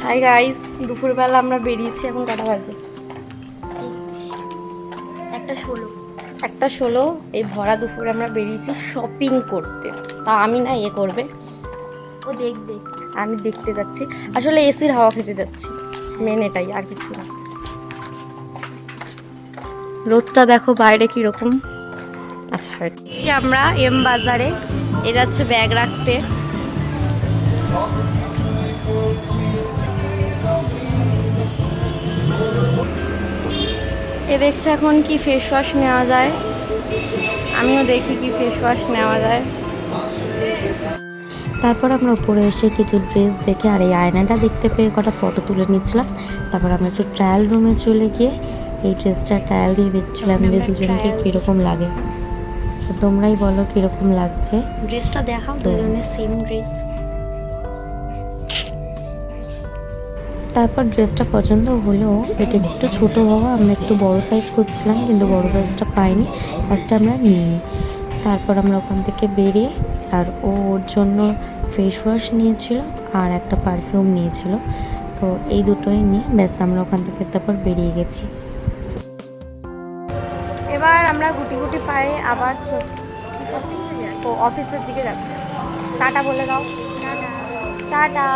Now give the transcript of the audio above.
Hi guys, দুপুরবেলা আমরা বেরিয়েছি। এখন কটা বাজে? 1:16। এই ভরা দুপুরে আমরা বেরিয়েছি শপিং করতে। তা আমি না করবে, ও দেখবে। আমি দেখতে যাচ্ছি। আসলে এসির হাওয়া খেতে যাচ্ছি, মেন এটাই, আর কিছু না। রোদটা দেখো বাইরে কিরকম। আচ্ছা, আমরা এম বাজারে, এটা হচ্ছে ব্যাগ রাখতে। এ দেখছে এখন কি ফেস ওয়াশ নেওয়া যায়। আমিও দেখি কি ফেস ওয়াশ নেওয়া যায়। তারপর আমরা উপরে এসে কিছু ড্রেস দেখে আর এই আয়নাটা দেখতে পেয়ে কটা ফটো তুলে নিচ্ছিলাম। তারপর আমরা একটু ট্রায়াল রুমে চলে গিয়ে এই ড্রেসটা ট্রায়াল দিয়ে দেখছিলাম যে দুজনকে কীরকম লাগে। তো তোমরাই বলো কীরকম লাগছে। ড্রেসটা দেখাও, দুজনের সেম ড্রেস। তারপর ড্রেসটা পছন্দ হলেও এটা একটু ছোটো হওয়া, আমরা একটু বড় সাইজ করছিলাম কিন্তু বড় সাইজটা পাইনি, ফার্স্টে আমরা নিইনি। তারপর আমরা ওখান থেকে বেরিয়ে আর ওর জন্য ফেস ওয়াশ নিয়েছিল আর একটা পারফিউম নিয়েছিল। তো এই দুটোই নিয়ে ব্যাস আমরা ওখান থেকে তারপর বেরিয়ে গেছি। এবার আমরা গুটি গুটি পায়ে আবার অফিসের দিকে যাচ্ছি। টাটা বলে দাও। টাটা।